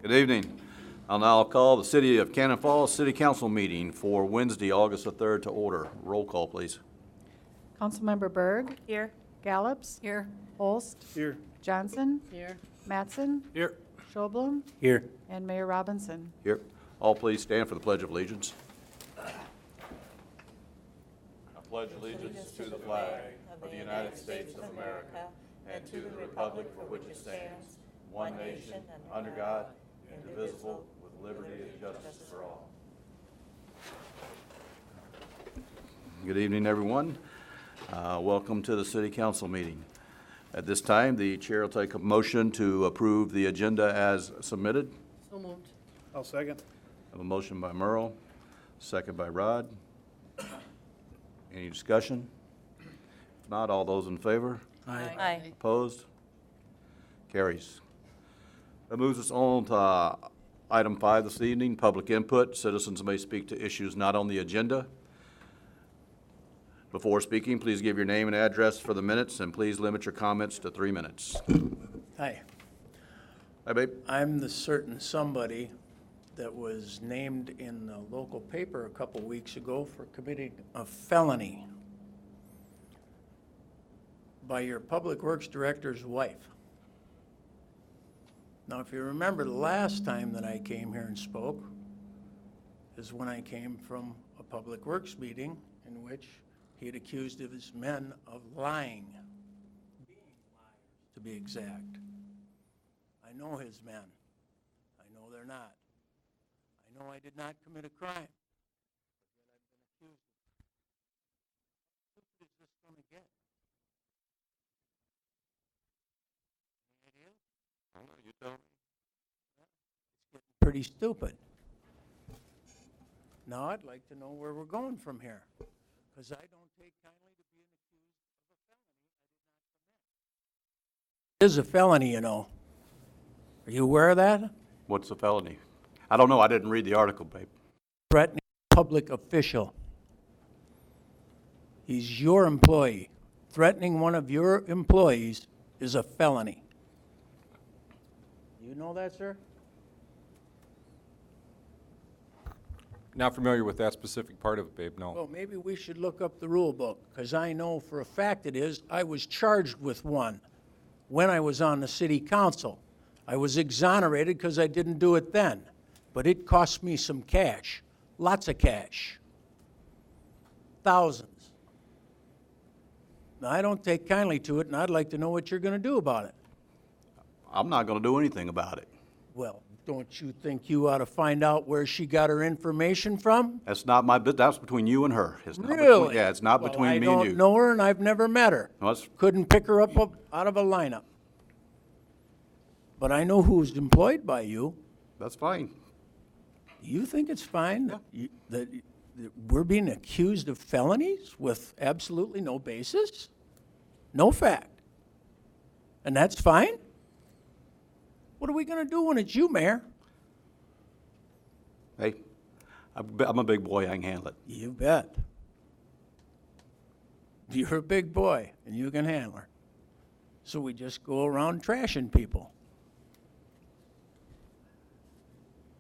Good evening. I'll now call the City of Cannon Falls City Council meeting for Wednesday, August the 3rd to order. Roll call, please. Councilmember Berg. Here. Gallops. Here. Holst. Here. Johnson. Here. Mattson. Here. Schoblum. Here. And Mayor Robinson. Here. All please stand for the Pledge of Allegiance. I pledge allegiance to the flag of the United States of America and to the republic for which it stands, one nation, under God, indivisible, with liberty and justice for all. Good evening, everyone. Welcome to the City Council meeting. At this time, the chair will take a motion to approve the agenda as submitted. So moved. I'll second. I have a motion by Merle, second by Rod. Any discussion? If not, all those in favor? Aye. Opposed? Carries. That moves us on to item 5 this evening, public input. Citizens may speak to issues not on the agenda. Before speaking, please give your name and address for the minutes, and please limit your comments to 3 minutes. Hi, Hi, babe. I'm the certain somebody that was named in the local paper a couple weeks ago for committing a felony by your Public Works Director's wife. Now, if you remember, the last time that I came here and spoke is when I came from a Public Works meeting in which he had accused of his men of lying, being liars, to be exact. I know his men. I know they're not. I know I did not commit a crime, but yet I've been accused of it. How stupid is this going to get? Any ideas? You tell me. It's getting pretty stupid. Now, I'd like to know where we're going from here, because I don't take kindly to being accused of a felony I did not commit. It is a felony, you know. Are you aware of that? What's the felony? I don't know. I didn't read the article, babe. Threatening a public official. He's your employee. Threatening one of your employees is a felony. You know that, sir? Not familiar with that specific part of it, babe, no. Well, maybe we should look up the rule book, because I know for a fact it is. I was charged with one when I was on the city council. I was exonerated because I didn't do it then, but it cost me some cash, lots of cash, thousands. Now, I don't take kindly to it, and I'd like to know what you're going to do about it. I'm not going to do anything about it. Well, don't you think you ought to find out where she got her information from? That's not my business. That's between you and her. It's not Really? Between, yeah, it's not Well, between me and I you. don't know her, and I've never met her. No, it's- Couldn't pick her up out of a lineup. But I know who's employed by you. That's fine. You think it's fine that we're being accused of felonies with absolutely no basis? No fact. And that's fine? What are we going to do when it's you, Mayor? Hey, I'm a big boy. I can handle it. You bet. You're a big boy, and you can handle her. So we just go around trashing people.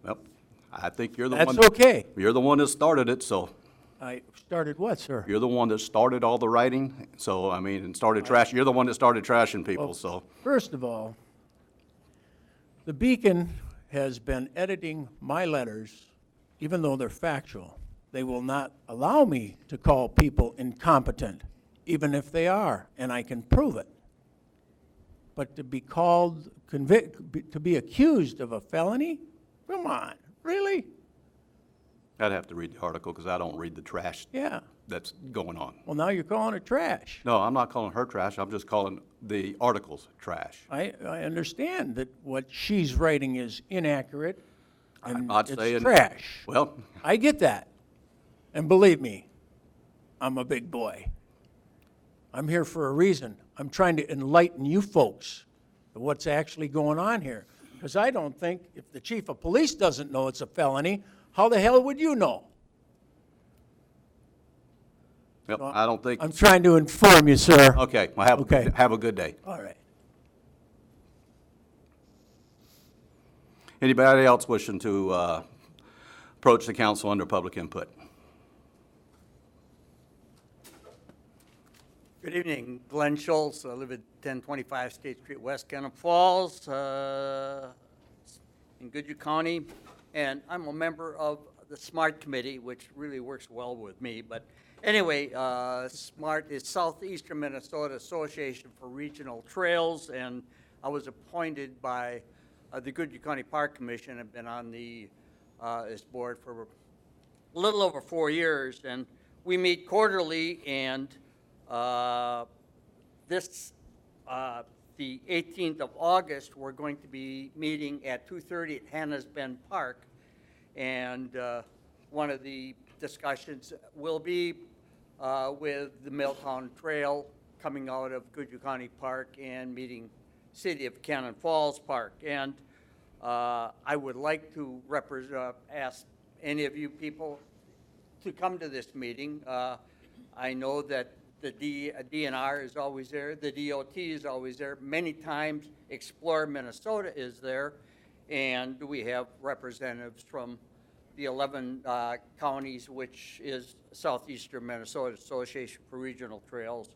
Well, I think you're the That's one. okay. You're the one that started it, so I started what, sir? you're the one that started all the writing. So, I mean, and started trash. You're the one that started trashing people, so. First of all, the Beacon has been editing my letters, even though they're factual. They will not allow me to call people incompetent, even if they are, and I can prove it. But to be called, to be accused of a felony? Come on, really? I'd have to read the article because I don't read the trash Yeah. that's going on. Well, now you're calling it trash. No, I'm not calling her trash. I'm just calling the articles trash. I understand that what she's writing is inaccurate I'm and not it's saying. trash. Well, I get that. And believe me, I'm a big boy. I'm here for a reason. I'm trying to enlighten you folks to what's actually going on here. Because I don't think, if the chief of police doesn't know it's a felony, how the hell would you know? yep, I don't think. I'm trying to inform you, sir. Okay, well, Okay. have a good day. All right. Anybody else wishing to approach the council under public input? Good evening, Glenn Schultz. I live at 1025 State Street, West Cannon Falls, in Goodhue County, and I'm a member of the SMART committee, which really works well with me. But anyway, SMART is Southeastern Minnesota Association for Regional Trails, and I was appointed by the Goodhue County Park Commission. I've been on this board for a little over 4 years, and we meet quarterly, and the 18th of August, we're going to be meeting at 2:30 at Hannah's Bend Park. And one of the discussions will be with the Milltown Trail coming out of Goodhue County Park and meeting City of Cannon Falls Park. And I would like to ask any of you people to come to this meeting. I know that the DNR is always there. The DOT is always there. Many times Explore Minnesota is there. And we have representatives from the 11 counties, which is Southeastern Minnesota Association for Regional Trails,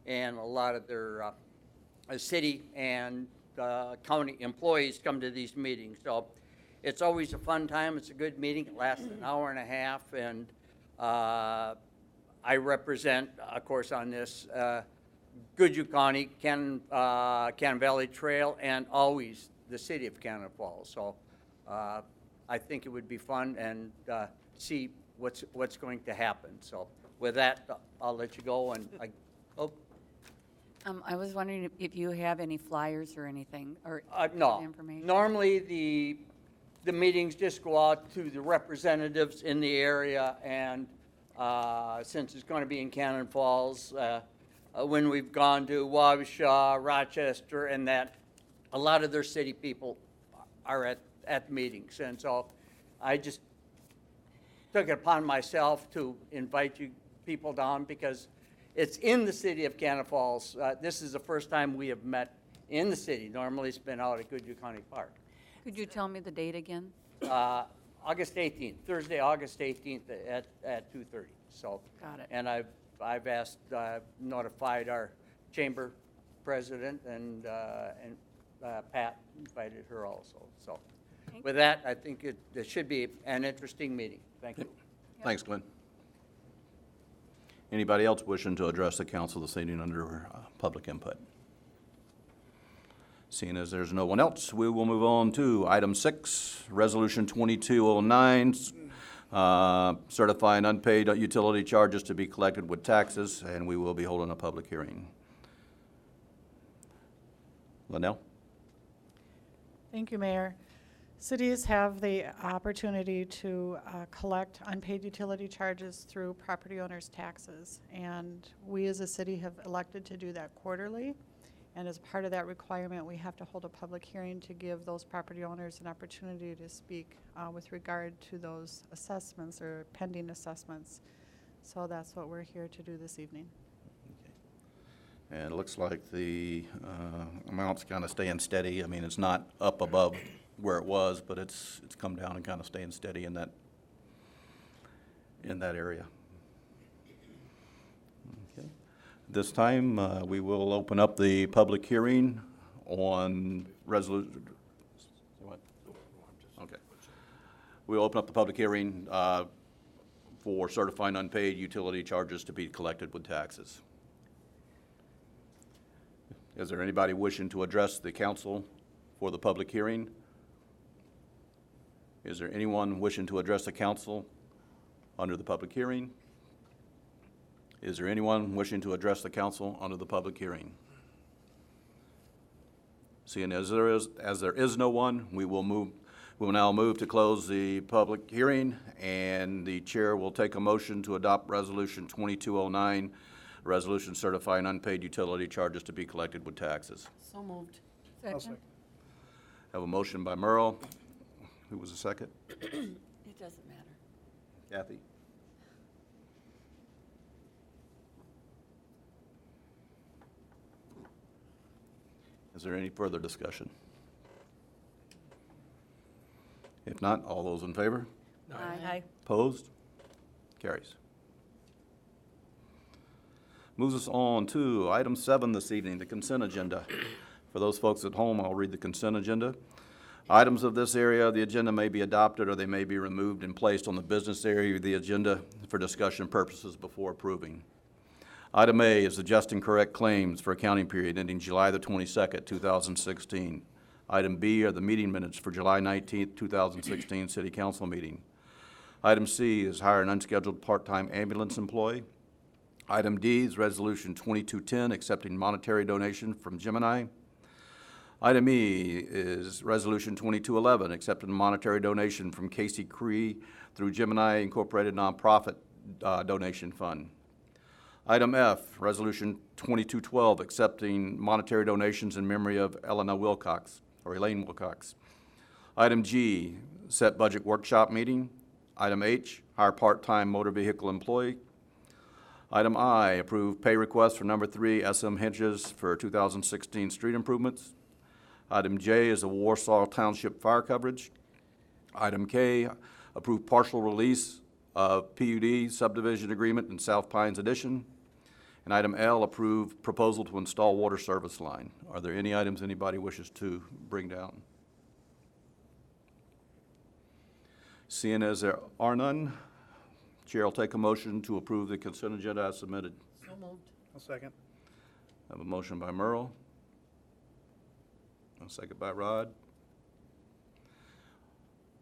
and a lot of their city and county employees come to these meetings. So it's always a fun time. It's a good meeting. It lasts an hour and a half, and I represent, of course, on this Goodhue County, Cannon Valley Trail, and always the City of Cannon Falls. So I think it would be fun and see what's going to happen. So with that, I'll let you go. And I was wondering if you have any flyers or anything, or no. information. Normally, the meetings just go out to the representatives in the area, and since it's going to be in Cannon Falls, when we've gone to Wabasha, Rochester, and that, a lot of their city people are at the meetings. And so I just took it upon myself to invite you people down because it's in the City of Cannon Falls. This is the first time we have met in the city. Normally it's been out at Goodhue County Park. Could you tell me the date again? August 18th, Thursday, August 18th at 2:30. So, Got it. And I've asked, notified our chamber president, and Pat invited her also. So, with that, I think it should be an interesting meeting. Thank you. Thanks, Glenn. Anybody else wishing to address the council this evening under public input? Seeing as there's no one else, we will move on to item 6, Resolution 2209, certifying unpaid utility charges to be collected with taxes, and we will be holding a public hearing. Linnell? Thank you, Mayor. Cities have the opportunity to collect unpaid utility charges through property owners' taxes, and we as a city have elected to do that quarterly. And as part of that requirement, we have to hold a public hearing to give those property owners an opportunity to speak with regard to those assessments or pending assessments. So that's what we're here to do this evening. Okay. And it looks like the amount's kind of staying steady. I mean, it's not up above where it was, but it's come down and kind of staying steady in that area. Okay. This time, we will open up the public hearing on resolution. What? Okay. We'll open up the public hearing for certifying unpaid utility charges to be collected with taxes. Is there anybody wishing to address the council for the public hearing? Is there anyone wishing to address the council under the public hearing? Is there anyone wishing to address the council under the public hearing? Seeing as there is no one, we will now move to close the public hearing, and the chair will take a motion to adopt Resolution 2209, resolution certifying unpaid utility charges to be collected with taxes. So moved. Second? Have a motion by Merle. Who was the second? It doesn't matter. Kathy. Is there any further discussion? If not, all those in favor? Aye. Opposed? Carries. Moves us on to item 7 this evening, the consent agenda. For those folks at home, I'll read the consent agenda. Items of this area of the agenda may be adopted or they may be removed and placed on the business area of the agenda for discussion purposes before approving. Item A is adjusting correct claims for accounting period ending July the 22nd, 2016. Item B are the meeting minutes for July 19th, 2016 City Council meeting. Item C is hire an unscheduled part-time ambulance employee. Item D is Resolution 2210, accepting monetary donation from Gemini. Item E is Resolution 2211, accepting monetary donation from Casey Cree through Gemini Incorporated Nonprofit Donation Fund. Item F, Resolution 2212, accepting monetary donations in memory of Elaine Wilcox. Item G, set budget workshop meeting. Item H, hire part-time motor vehicle employee. Item I, approve pay request for number 3 SM Hedges for 2016 street improvements. Item J is the Warsaw Township fire coverage. Item K, approve partial release of PUD subdivision agreement in South Pines Addition. And item L, approve proposal to install water service line. Are there any items anybody wishes to bring down? Seeing as there are none, Chair will take a motion to approve the consent agenda as submitted. So moved. I'll second. I have a motion by Merle. A second by Rod.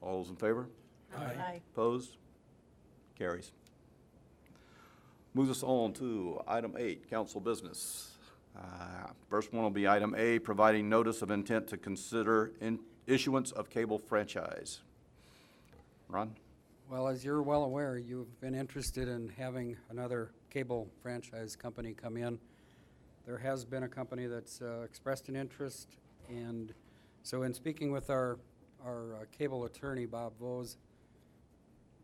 All those in favor? Aye. Opposed? Carries. Moves us on to item 8, council business. First one will be item A, providing notice of intent to consider issuance of cable franchise. Ron? Well, as you're well aware, you've been interested in having another cable franchise company come in. There has been a company that's expressed an interest, and so in speaking with our cable attorney, Bob Vose,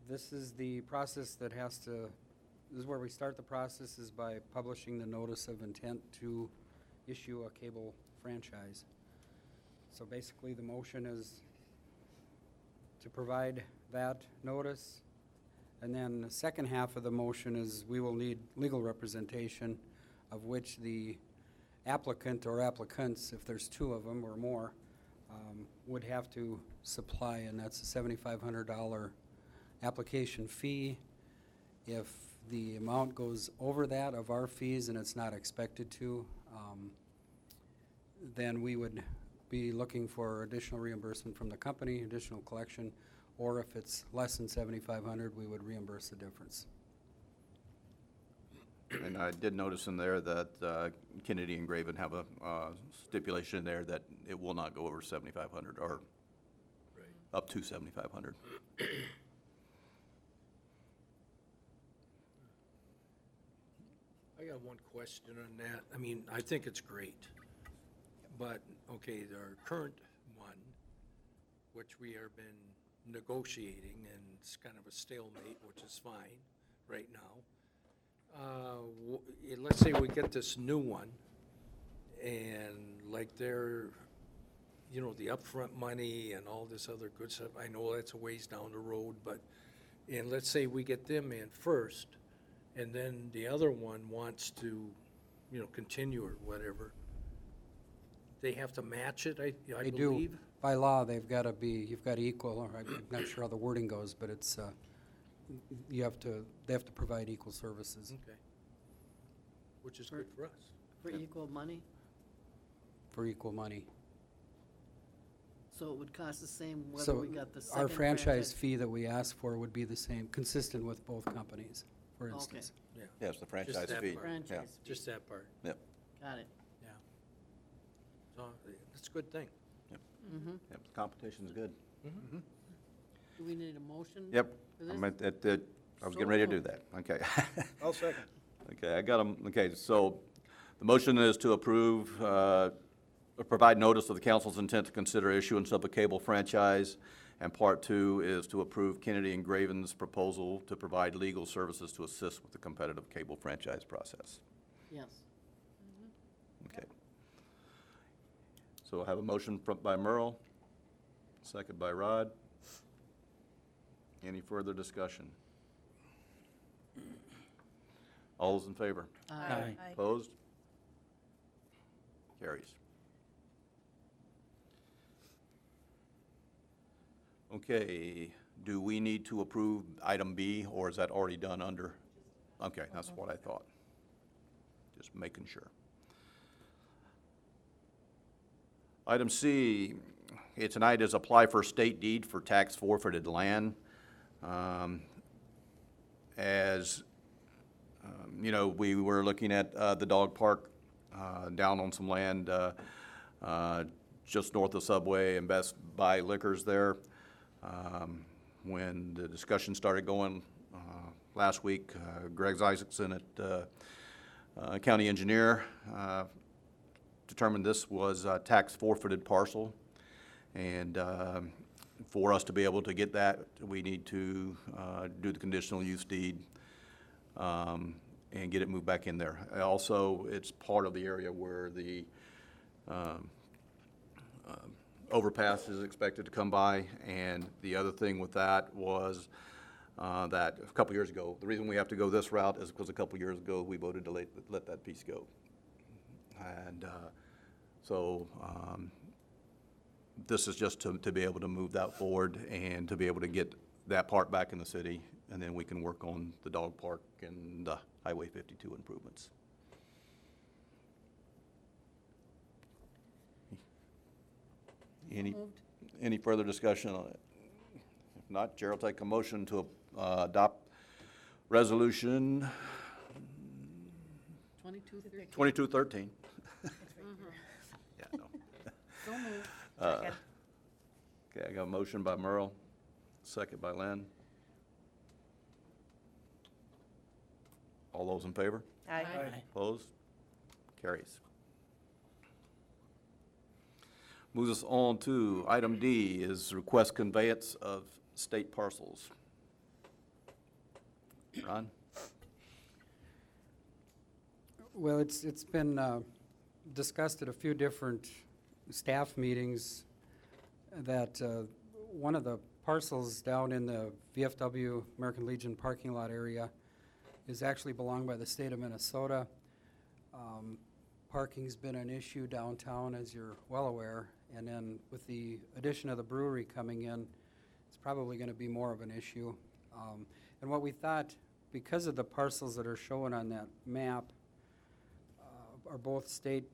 this is the process that this is where we start the process, is by publishing the notice of intent to issue a cable franchise. So basically, the motion is to provide that notice. And then the second half of the motion is we will need legal representation, of which the applicant or applicants, if there's 2 of them or more, would have to supply, and that's a $7,500 application fee. If the amount goes over that of our fees, and it's not expected to, then we would be looking for additional reimbursement from the company, additional collection, or if it's less than $7,500, we would reimburse the difference. And I did notice in there that Kennedy and Graven have a stipulation in there that it will not go over 7,500 or up to 7,500. I got one question on that. I mean, I think it's great. But, okay, our current one, which we have been negotiating, and it's kind of a stalemate, which is fine right now. Let's say we get this new one, and like they're, you know, the upfront money and all this other good stuff, I know that's a ways down the road, but, and let's say we get them in first, and then the other one wants to, you know, continue or whatever, they have to match it, I They believe? do. By law, they've got to be, you've got to equal, or I'm not sure how the wording goes, but it's, they have to provide equal services. Okay. Which is good for us. For equal money, For equal money. so it would cost the same whether So we got the second our franchise fee that we ask for would be the same, consistent with both companies, for Okay. instance. Yeah, Yes, the franchise that fee. part. franchise fee. just that part, Yep, Got it. yeah. So, it's a good thing. yep, the competition's good. Do we need a motion? Yep, For this? I'm I was getting ready to do that, okay. I'll second. Okay, I got them, okay, so the motion is to approve, provide notice of the council's intent to consider issuance of a cable franchise, and part 2 is to approve Kennedy and Graven's proposal to provide legal services to assist with the competitive cable franchise process. Yes. Okay. So I have a motion by Merle, second by Rod. Any further discussion? All those in favor? Aye. Opposed? Carries. Okay, do we need to approve item B, or is that already done under? Okay, that's what I thought. Just making sure. Item C, tonight is apply for state deed for tax forfeited land. As you know, we were looking at the dog park down on some land just north of Subway and Best Buy Liquors there. When the discussion started going last week, Greg Isaacson at county engineer determined this was a tax forfeited parcel. And for us to be able to get that, we need to do the conditional use deed and get it moved back in there. Also, it's part of the area where the overpass is expected to come by. And the other thing with that was that a couple years ago, the reason we have to go this route is because a couple years ago we voted to let that piece go. And so this is just to be able to move that forward and to be able to get that part back in the city, and then we can work on the dog park and the Highway 52 improvements. Any further discussion on it? If not, Chair will take a motion to adopt resolution 2213. 2213. Yeah, no. So moved. Okay, I got a motion by Merle, second by Lynn. All those in favor? Aye. Opposed? Carries. Moves us on to item D, is request conveyance of state parcels. Ron? Well, it's been discussed at a few different staff meetings that one of the parcels down in the VFW American Legion parking lot area is actually belonged by the state of Minnesota. Parking's been an issue downtown, as you're well aware, and then with the addition of the brewery coming in, it's probably going to be more of an issue. And what we thought, because of the parcels that are shown on that map, are both state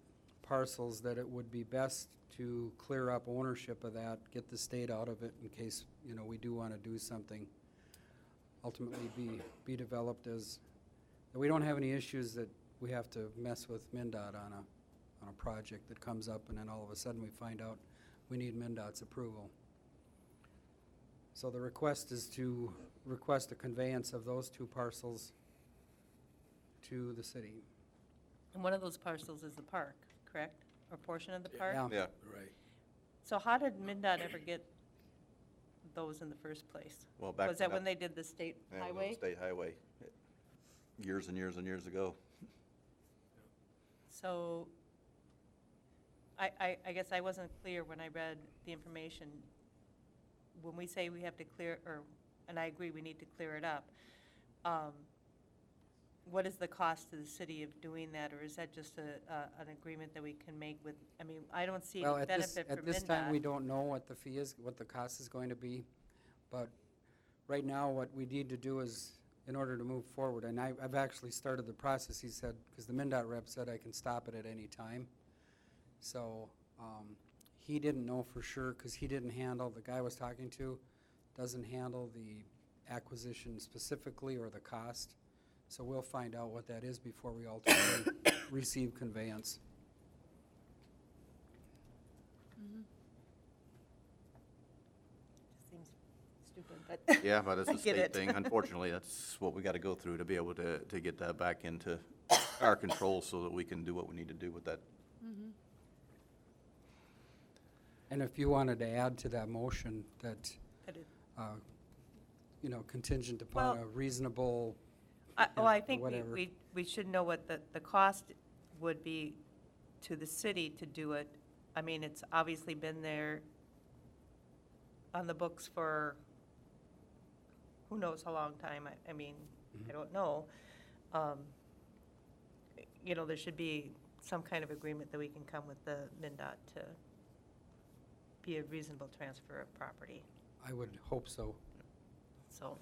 parcels, that it would be best to clear up ownership of that, get the state out of it in case, you know, we do want to do something, ultimately be developed as, we don't have any issues that we have to mess with MnDOT on a project that comes up, and then all of a sudden we find out we need MnDOT's approval. So the request is to request a conveyance of those two parcels to the city. And one of those parcels is the park, correct? Or portion of the park? Yeah. Yeah. Right. So how did MnDOT ever get those in the first place? Well, back Was that when they did the state Yeah, highway? State highway, years and years and years ago. So I guess I wasn't clear when I read the information. When we say we have to clear, and I agree, we need to clear it up, what is the cost to the city of doing that, or is that just an agreement that we can make with, I mean, I don't see Well, any benefit for MnDOT. at this time, we don't know what the fee is, what the cost is going to be. But right now, what we need to do is, in order to move forward, and I've actually started the process, he said, because the MnDOT rep said I can stop it at any time. So he didn't know for sure, because he didn't handle, the guy I was talking to doesn't handle the acquisition specifically or the cost. So we'll find out what that is before we ultimately receive conveyance. Seems stupid, but. Yeah, but it's I a get state it. thing. Unfortunately, that's what we got to go through to be able to get that back into our control so that we can do what we need to do with that. And if you wanted to add to that motion that, I did. you know, contingent upon Well, a reasonable, Well, I think whatever. we should know what the cost would be to the city to do it. I mean, it's obviously been there on the books for who knows how long time, I mean, I don't know. You know, there should be some kind of agreement that we can come with the MinDOT to be a reasonable transfer of property, I would hope so. so.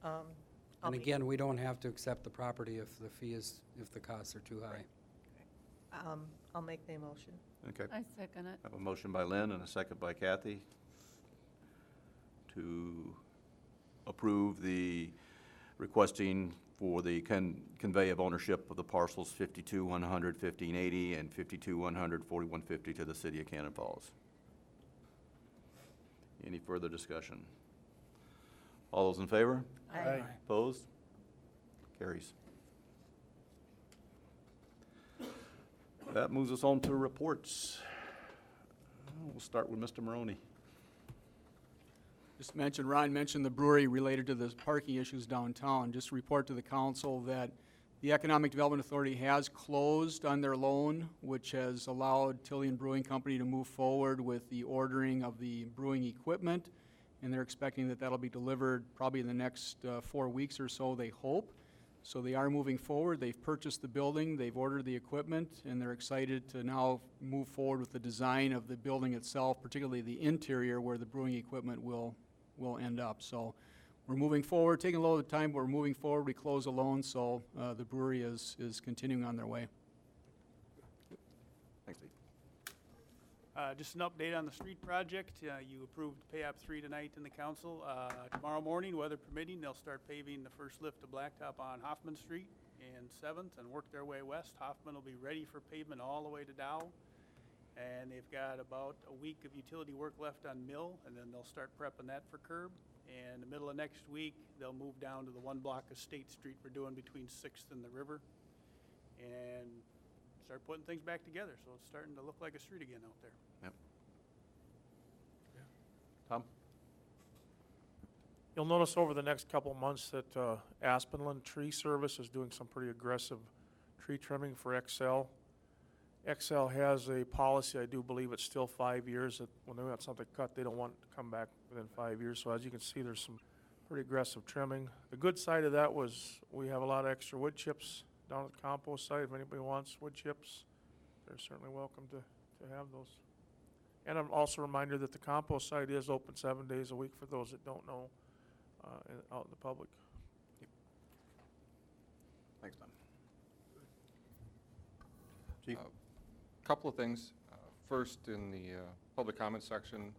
I'll And be- again, we don't have to accept the property if if the costs are too high. I'll make the motion. Okay. I second it. I have a motion by Lynn and a second by Kathy to approve the requesting for the convey of ownership of the parcels 52-100, 1580, and 52-100, 4150 to the city of Cannon Falls. Any further discussion? All those in favor? Aye. Opposed? Carries. That moves us on to reports. We'll start with Mr. Maroney. Just mentioned, Ron mentioned the brewery related to the parking issues downtown. Just report to the council that the Economic Development Authority has closed on their loan, which has allowed Tillian Brewing Company to move forward with the ordering of the brewing equipment, and they're expecting that that'll be delivered probably in the next 4 weeks or so, they hope. So they are moving forward. They've purchased the building, they've ordered the equipment, and they're excited to now move forward with the design of the building itself, particularly the interior where the brewing equipment will end up. So we're moving forward, taking a little time, but we're moving forward. We closed the loan, so the brewery is continuing on their way. Thanks, Steve. Just an update on the street project. You approved PAP 3 tonight in the council. Tomorrow morning, weather permitting, they'll start paving the first lift of blacktop on Hoffman Street and 7th and work their way west. Hoffman will be ready for pavement all the way to Dow. And they've got about a week of utility work left on Mill, and then they'll start prepping that for curb. And the middle of next week, they'll move down to the one block of State Street we're doing between 6th and the river. And start putting things back together, so it's starting to look like a street again out there. Yep. Tom? You'll notice over the next couple of months that Aspenland Tree Service is doing some pretty aggressive tree trimming for XL. XL has a policy, I do believe it's still 5 years, that when they got something cut, they don't want it to come back within 5 years. So as you can see, there's some pretty aggressive trimming. The good side of that was we have a lot of extra wood chips down at the compost site. If anybody wants wood chips, they're certainly welcome to have those. And I'm also a reminder that the compost site is open 7 days a week for those that don't know, out in the public. Thanks, Tom. Chief? Couple of things. First, in the public comment section,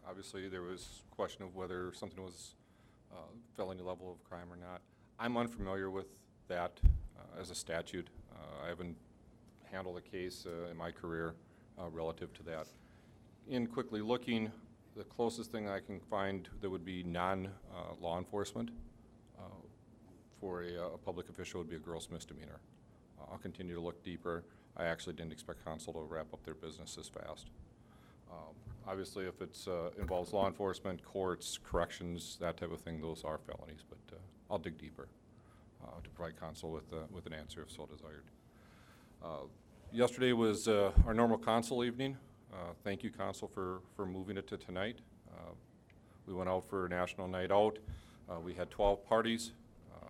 obviously there was question of whether something was felony level of crime or not. I'm unfamiliar with that as a statute. I haven't handled a case in my career relative to that. In quickly looking, the closest thing I can find that would be non-law enforcement for a public official would be a gross misdemeanor. I'll continue to look deeper. I actually didn't expect council to wrap up their business this fast. Obviously, if it's involves law enforcement, courts, corrections, that type of thing, those are felonies, but I'll dig deeper to provide council with an answer if so desired. Yesterday was our normal council evening. Thank you, council, for moving it to tonight. We went out for National Night Out. We had 12 parties.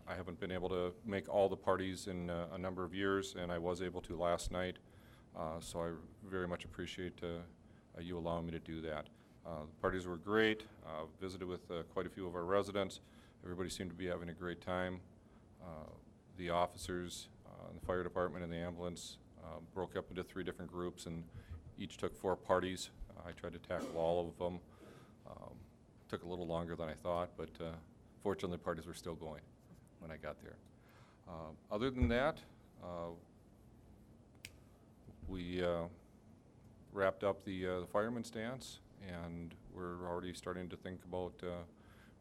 I haven't been able to make all the parties in a number of years, and I was able to last night. So I very much appreciate you allowing me to do that. The parties were great. Visited with quite a few of our residents. Everybody seemed to be having a great time. The officers, the fire department and the ambulance broke up into 3 different groups and each took 4 parties. I tried to tackle all of them. Took a little longer than I thought, but fortunately parties were still going when I got there. Other than that, we wrapped up the fireman's dance, and we're already starting to think about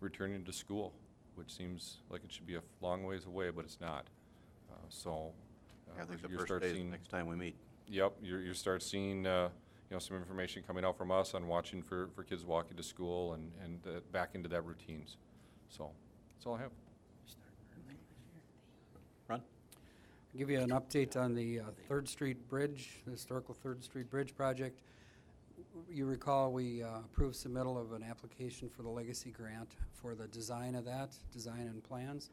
returning to school, which seems like it should be a long ways away, but it's not. I think the you first start day is the seeing- next time we meet. Yep, you start seeing some information coming out from us on watching for kids walking to school and back into that routines. So that's all I have. Ron? I'll give you an update on the 3rd Street Bridge, the historical 3rd Street Bridge project. You recall, we approved submittal of an application for the Legacy Grant for the design of that, design and plans.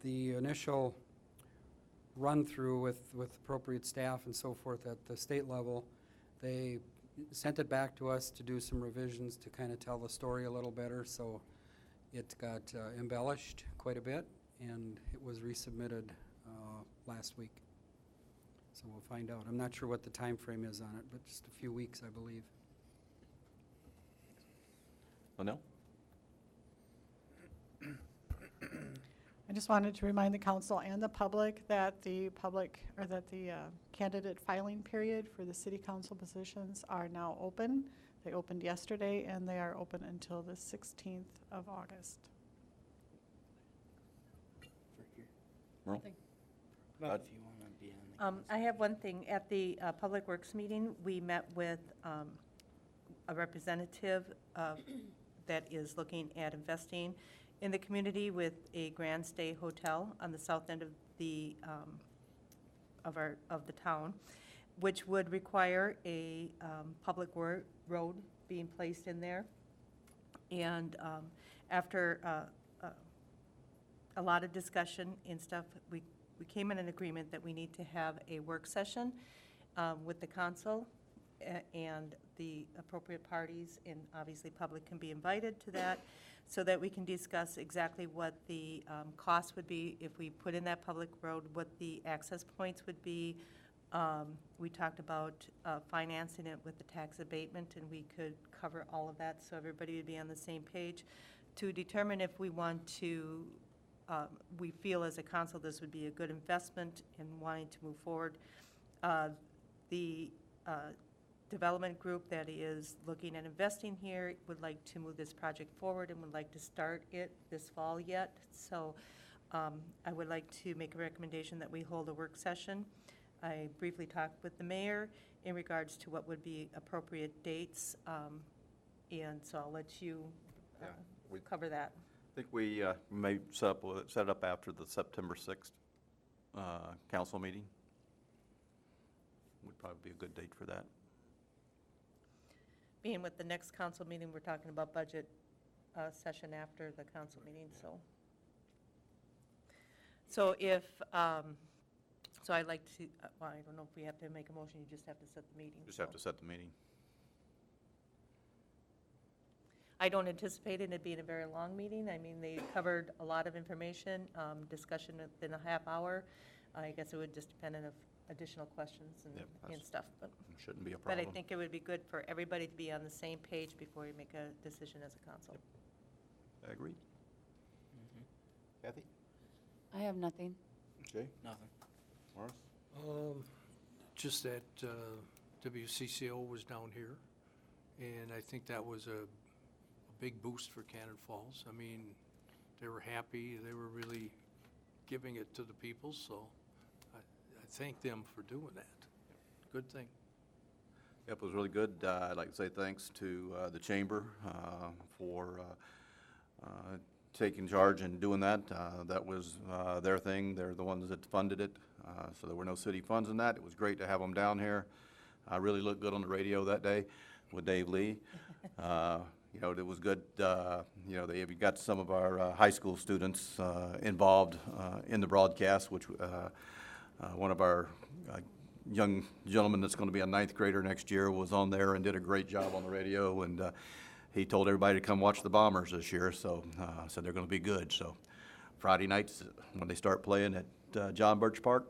The initial run-through with appropriate staff and so forth at the state level, they sent it back to us to do some revisions to kind of tell the story a little better, so it got embellished quite a bit, and it was resubmitted last week. So we'll find out. I'm not sure what the time frame is on it, but just a few weeks, I believe. Linnell? I just wanted to remind the council and the public that the candidate filing period for the city council positions are now open. They opened yesterday, and they are open until the 16th of August. Merle? I have one thing. At the Public Works meeting, we met with a representative that is looking at investing in the community with a Grand Stay Hotel on the south end of the town, which would require a public road being placed in there. And after a lot of discussion and stuff, we came in an agreement that we need to have a work session with the council and the appropriate parties, and obviously public can be invited to that, so that we can discuss exactly what the cost would be if we put in that public road, what the access points would be. We talked about financing it with the tax abatement, and we could cover all of that, so everybody would be on the same page to determine if we want to we feel as a council this would be a good investment in wanting to move forward. The development group that is looking at investing here would like to move this project forward and would like to start it this fall yet. So I would like to make a recommendation that we hold a work session. I briefly talked with the mayor in regards to what would be appropriate dates, and so I'll let you cover that. I think we may set it up after the September 6th council meeting. Would probably be a good date for that. Being with the next council meeting, we're talking about budget session after the council meeting, so. So if, so I'd like to, well, I don't know if we have to make a motion, you just have to set the meeting. Just have to set the meeting. I don't anticipate it being a very long meeting. I mean, they covered a lot of information, discussion within a half hour. I guess it would just depend on additional questions and stuff. But shouldn't be a But problem. I think it would be good for everybody to be on the same page before we make a decision as a council. I agree. Kathy? I have nothing. Jay? Nothing. Morris? Just that WCCO was down here, and I think that was a big boost for Cannon Falls. I mean, they were happy. They were really giving it to the people, so I thank them for doing that. Good thing. Yep, it was really good. I'd like to say thanks to the chamber for taking charge and doing that. That was their thing. They're the ones that funded it, so there were no city funds in that. It was great to have them down here. I really looked good on the radio that day with Dave Lee. You know, it was good. You know, they got some of our high school students involved in the broadcast, which one of our young gentlemen that's going to be a ninth grader next year was on there and did a great job on the radio, and he told everybody to come watch the Bombers this year, so said they're going to be good. So Friday nights when they start playing at John Birch Park,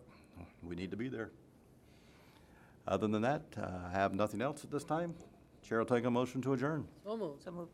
we need to be there. Other than that, I have nothing else at this time. Chair will take a motion to adjourn. So moved. So moved.